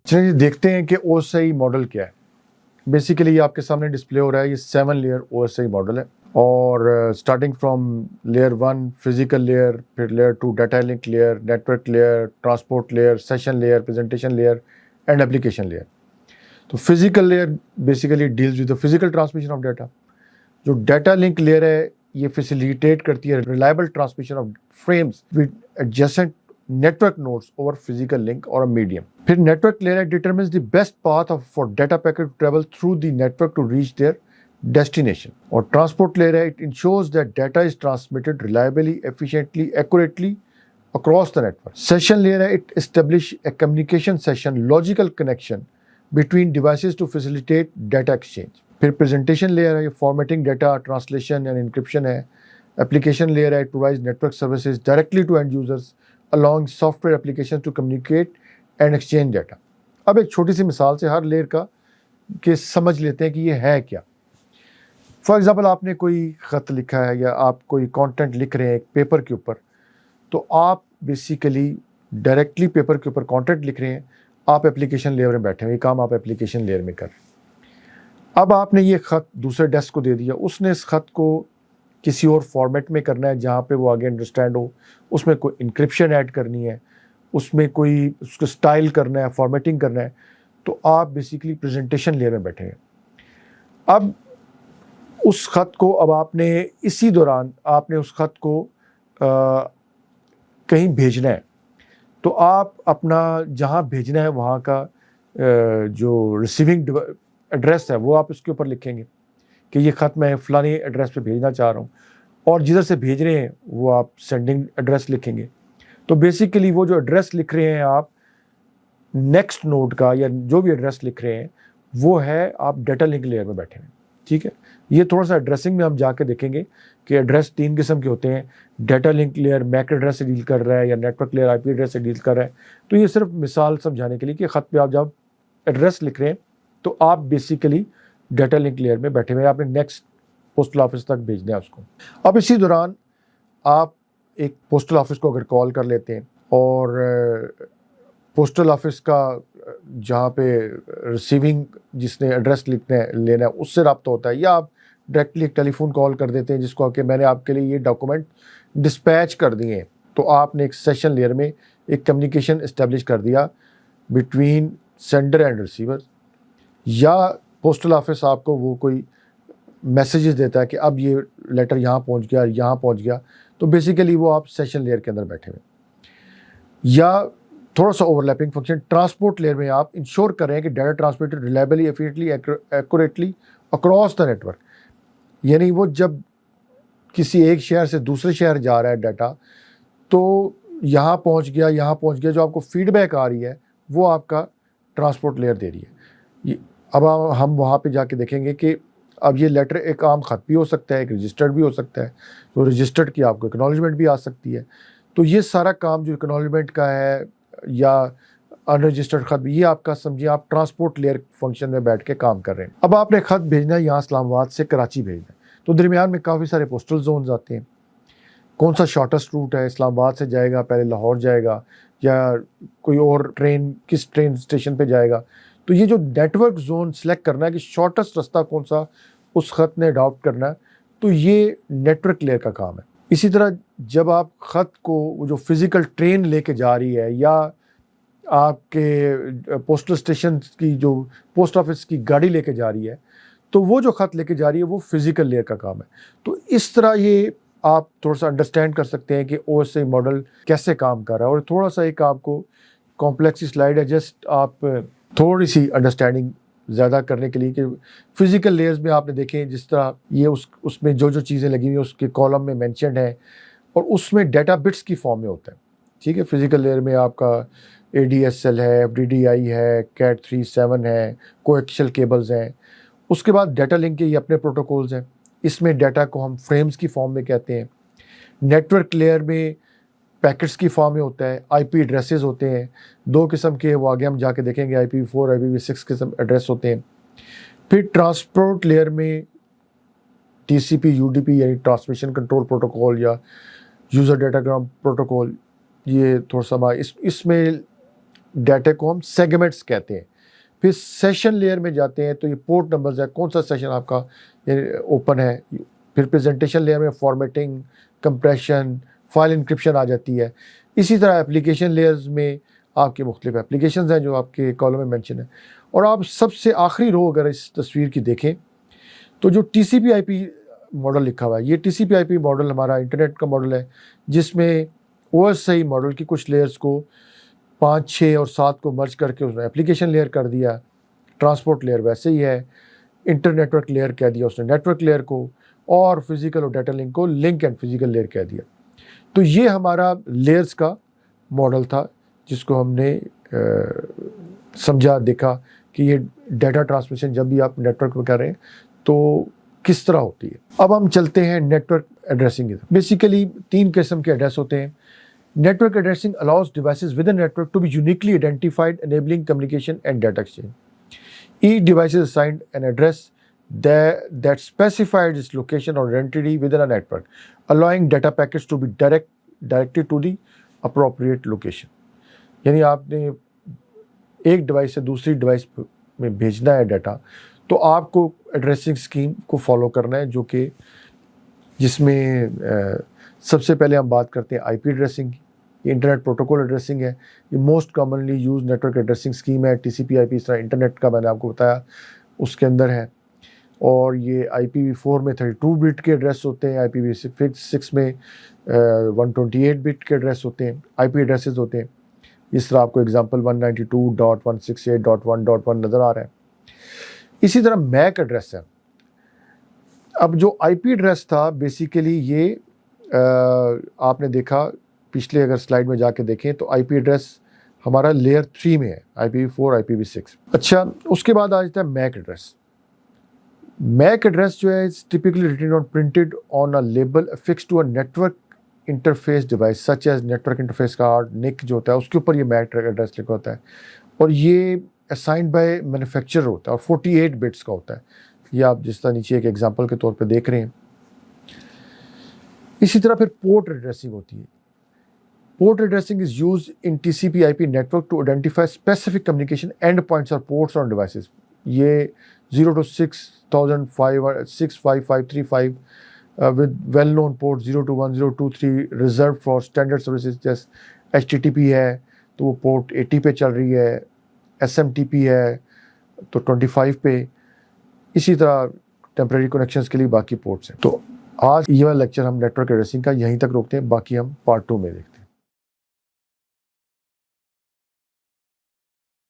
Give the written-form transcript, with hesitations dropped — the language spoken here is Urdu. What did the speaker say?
چلیے دیکھتے ہیں کہ او ایس آئی ماڈل کیا ہے. بیسیکلی یہ آپ کے سامنے ڈسپلے ہو رہا ہے. یہ 7 لیئر او ایس آئی ماڈل ہے اور starting from layer 1 physical layer, پھر layer 2 data link layer, network layer, transport layer, session layer, presentation layer and application layer. تو physical layer basically deals with the physical transmission of data. جو ڈیٹا لنک لیئر ہے یہ فیسیلیٹیٹ کرتی ہے reliable transmission of frames with adjacent network nodes over physical link اور میڈیم. پھر network layer determines the best path for data packet to travel through the network to reach their destination. اور ٹرانسپورٹ لیئر ہے it ensures that data is transmitted reliably, efficiently, accurately across the network. Session layer ہے it establish a communication session logical connection between devices to facilitate data exchange. پھر presentation layer ہے formatting data, translation and encryption ہے. Application layer ہے it provides network services directly to end users allowing software applications to communicate and exchange data. اب ایک چھوٹی سی مثال سے ہر لیئر کا کہ سمجھ لیتے ہیں کہ یہ ہے کیا. فار ایگزامپل آپ نے کوئی خط لکھا ہے یا آپ کوئی کانٹینٹ لکھ رہے ہیں ایک پیپر کے اوپر، تو آپ بیسیکلی ڈائریکٹلی پیپر کے اوپر کانٹینٹ لکھ رہے ہیں. آپ اپلیکیشن لیئر میں بیٹھے ہیں، یہ کام آپ اپلیکیشن لیئر میں کر رہے ہیں. اب آپ نے یہ خط دوسرے ڈیسک کو دے دیا، اس نے اس خط کو کسی اور فارمیٹ میں کرنا ہے جہاں پہ وہ آگے انڈرسٹینڈ ہو. اس میں کوئی انکرپشن ایڈ کرنی ہے، اس میں کوئی اس کو سٹائل کرنا ہے، فارمیٹنگ کرنا ہے. تو آپ بیسیکلی پریزنٹیشن لیئر میں بیٹھے ہیں. اب اس خط کو اب آپ نے اسی دوران آپ نے اس خط کو کہیں بھیجنا ہے، تو آپ اپنا جہاں بھیجنا ہے وہاں کا جو ریسیونگ ایڈریس ہے وہ آپ اس کے اوپر لکھیں گے کہ یہ خط میں فلانی ایڈریس پہ بھیجنا چاہ رہا ہوں، اور جدھر سے بھیج رہے ہیں وہ آپ سینڈنگ ایڈریس لکھیں گے. تو بیسیکلی وہ جو ایڈریس لکھ رہے ہیں آپ نیکسٹ نوڈ کا یا جو بھی ایڈریس لکھ رہے ہیں وہ ہے آپ ڈیٹا لنک لیئر میں بیٹھے ہیں. ٹھیک ہے، یہ تھوڑا سا ایڈریسنگ میں ہم جا کے دیکھیں گے کہ ایڈریس 3 قسم کے ہوتے ہیں. Data link layer MAC address سے ڈیل کر رہا ہے یا نیٹورک لیئر آئی پی ایڈریس سے ڈیل کر رہا ہے. تو یہ صرف مثال سمجھانے کے لیے کہ خط پہ آپ جب ایڈریس لکھ رہے ہیں تو آپ بیسیکلی ڈیٹا لنک لیئر میں بیٹھے ہوئے ہیں، آپ نے نیکسٹ پوسٹل آفس تک بھیجنا ہے اس کو. اب اسی دوران آپ ایک پوسٹل آفس کو اگر کال کر لیتے ہیں اور پوسٹل آفس کا جہاں پہ ریسیونگ جس نے ایڈریس لکھنا ہے لینا ہے اس سے رابطہ ہوتا ہے، یا آپ ڈائریکٹلی ایک ٹیلی فون کال کر دیتے ہیں جس کو کہ میں نے آپ کے لیے یہ ڈاکومنٹ ڈسپیچ کر دیے ہیں. تو آپ نے ایک سیشن لیئر میں ایک کمیونیکیشن اسٹیبلش کر دیا بٹوین سینڈر اینڈ ریسیور. یا پوسٹل آفس آپ کو وہ کوئی میسیجز دیتا ہے کہ اب یہ لیٹر یہاں پہنچ گیا، یہاں پہنچ گیا. تو بیسیکلی وہ آپ سیشن لیئر کے اندر بیٹھے ہوئے. یا تھوڑا سا over lapping function transport layer میں آپ انشور کر رہے ہیں کہ data transmitted reliably efficiently accurately across the network. یعنی وہ جب کسی ایک شہر سے دوسرے شہر جا رہا ہے ڈیٹا، تو یہاں پہنچ گیا جو آپ کو فیڈ بیک آ رہی ہے وہ آپ کا ٹرانسپورٹ لیئر دے رہی ہے. اب ہم وہاں پہ جا کے دیکھیں گے کہ اب یہ لیٹر ایک عام خط بھی ہو سکتا ہے، ایک رجسٹرڈ بھی ہو سکتا ہے. تو رجسٹرڈ کی آپ کو اکنالجمنٹ بھی آ سکتی ہے. تو یہ سارا کام جو اکنالجمنٹ کا ہے یا ان رجسٹرڈ خط، یہ آپ کا سمجھیے آپ ٹرانسپورٹ لیئر فنکشن میں بیٹھ کے کام کر رہے ہیں. اب آپ نے خط بھیجنا ہے یہاں اسلام آباد سے کراچی بھیجنا ہے، تو درمیان میں کافی سارے پوسٹل زونز آتے ہیں. کون سا شارٹیسٹ روٹ ہے، اسلام آباد سے جائے گا پہلے لاہور جائے گا یا کوئی اور ٹرین کس ٹرین اسٹیشن پہ جائے گا. تو یہ جو نیٹورک زون سلیکٹ کرنا ہے کہ شارٹیسٹ رستہ کون سا اس خط نے اڈاپٹ کرنا ہے، تو یہ نیٹورک لیئر کا کام ہے. اسی طرح جب آپ خط کو وہ جو فزیکل ٹرین لے کے جا رہی ہے یا آپ کے پوسٹل اسٹیشن کی جو پوسٹ آفس کی گاڑی لے کے جا رہی ہے، تو وہ جو خط لے کے جا رہی ہے وہ فزیکل لیئر کا کام ہے. تو اس طرح یہ آپ تھوڑا سا انڈرسٹینڈ کر سکتے ہیں کہ او ایس اے ماڈل کیسے کام کر رہا ہے. اور تھوڑا سا ایک آپ کو کمپلیکس سلائیڈ ہے، جسٹ آپ تھوڑی سی انڈرسٹینڈنگ زیادہ کرنے کے لیے کہ فزیکل لیئرز میں آپ نے دیکھیں جس طرح یہ اس میں جو چیزیں لگی ہوئی ہیں اس کے کالم میں مینشنڈ ہیں، اور اس میں ڈیٹا بٹس کی فارم میں ہوتا ہے. ٹھیک ہے، فزیکل لیئر میں آپ کا اے ڈی ایس ایل ہے، ایف ڈی ڈی آئی ہے، کیٹ 3.7 ہے، کو ایکشل کیبلز ہیں. اس کے بعد ڈیٹا لنک کے یہ اپنے پروٹوکولز ہیں، اس میں ڈیٹا کو ہم فریمز کی فارم میں کہتے ہیں. نیٹورک لیئر میں پیکٹس کی فارم میں ہوتا ہے، آئی پی ایڈریسز ہوتے ہیں 2 قسم کے، وہ آگے ہم جا کے دیکھیں گے. IPv4 IPv6 قسم ایڈریس ہوتے ہیں. پھر ٹرانسپورٹ لیئر میں TCP UDP یعنی ٹرانسمیشن کنٹرول پروٹوکول یا یوزر ڈیٹاگرام پروٹوکول، یہ تھوڑا سا اس میں ڈیٹا کو ہم سیگمنٹس کہتے ہیں. پھر سیشن لیئر میں جاتے ہیں تو یہ پورٹ نمبرز ہے, کون سا سیشن آپ کا اوپن ہے. پھر پریزنٹیشن لیئر میں فارمیٹنگ, کمپریشن, فائل انکرپشن آ جاتی ہے. اسی طرح اپلیکیشن لیئرز میں آپ کے مختلف اپلیکیشنز ہیں جو آپ کے کالم میں مینشن ہے. اور آپ سب سے آخری رو اگر اس تصویر کی دیکھیں تو جو T C P I P model لکھا ہوا ہے, یہ T C P I P model ہمارا انٹرنیٹ کا ماڈل ہے, جس میں او ایس آئی ماڈل کی کچھ لیئرز کو 5, 6 اور 7 کو مرج کر کے اس نے اپلیکیشن لیئر کر دیا. ٹرانسپورٹ لیئر ویسے ہی ہے, انٹر نیٹورک لیئر کہہ دیا اس نے نیٹورک لیئر کو, اور فزیکل اور ڈیٹا لنک کو لنک اینڈ فزیکل لیئر کہہ دیا. تو یہ ہمارا لیئرز کا ماڈل تھا جس کو ہم نے سمجھا, دیکھا کہ یہ ڈیٹا ٹرانسمیشن جب بھی آپ نیٹورک میں کر رہے ہیں تو کس طرح ہوتی ہے. اب ہم چلتے ہیں نیٹورک ایڈریسنگ کی طرف. بیسیکلی 3 قسم کے ایڈریس ہوتے ہیں. Network addressing allows devices within network to be uniquely identified, enabling communication and data exchange. Each device is assigned an address that specifies its location or identity within a network, allowing data packets to be directed to the appropriate location. یعنی آپ نے ایک ڈیوائس سے دوسری ڈیوائس میں بھیجنا ہے ڈیٹا, تو آپ کو ایڈریسنگ اسکیم کو فالو کرنا ہے, جو کہ جس میں سب سے پہلے ہم بات کرتے ہیں آئی پی ایڈریسنگ. یہ انٹرنیٹ پروٹوکول ایڈریسنگ ہے, یہ most commonly use network addressing scheme ہے. ٹی سی پی آئی پی اس طرح انٹرنیٹ کا میں نے آپ کو بتایا اس کے اندر ہے. اور یہ آئی پی وی 4 میں 32 بٹ کے ایڈریس ہوتے ہیں, آئی پی وی 6 میں 128 بٹ کے ایڈریس ہوتے ہیں, آئی پی ایڈریسز ہوتے ہیں. اس طرح آپ کو اگزامپل 192.168.1.1 نظر آ رہا ہے. اسی طرح میک ایڈریس ہے. اب جو آئی پی ایڈریس تھا بیسیکلی یہ آپ نے دیکھا پچھلے اگر سلائیڈ میں جا کے دیکھیں تو آئی پی ایڈریس ہمارا لیئر 3 میں ہے, آئی پی وی 4, آئی پی وی 6. اچھا, اس کے بعد آ جاتا ہے میک ایڈریس. میک ایڈریس جو ہے ٹپکلی ریٹن اور printed on a label affixed to a network interface device such as network interface card, NIC جو ہوتا ہے اس کے اوپر یہ میک ایڈریس لکھا ہوتا ہے. اور یہ اسائنڈ بائی مینوفیکچرر ہوتا ہے اور 48 بٹس کا ہوتا ہے. یہ آپ جس طرح نیچے ایک ایگزامپل کے طور پہ دیکھ رہے ہیں. اسی طرح پھر پورٹ ایڈریسنگ ہوتی ہے. Port addressing is used in T C P I P network to identify specific communication endpoints اور پورٹس آن ڈیوائسز. یہ 0 to 6,535 with well-known port 0 to 1, 0, 2, 3 reserved for standard services جیسے HTTP ہے تو وہ پورٹ 80 پہ چل رہی ہے, SMTP ہے تو 25 پہ. اسی طرح ٹیمپریری کنیکشنز کے لیے باقی پورٹس ہیں. تو آج یہ والا لیکچر ہم نیٹورک ایڈریسنگ کا یہیں تک روکتے ہیں, باقی ہم پارٹ 2 میں دیکھتے ہیں.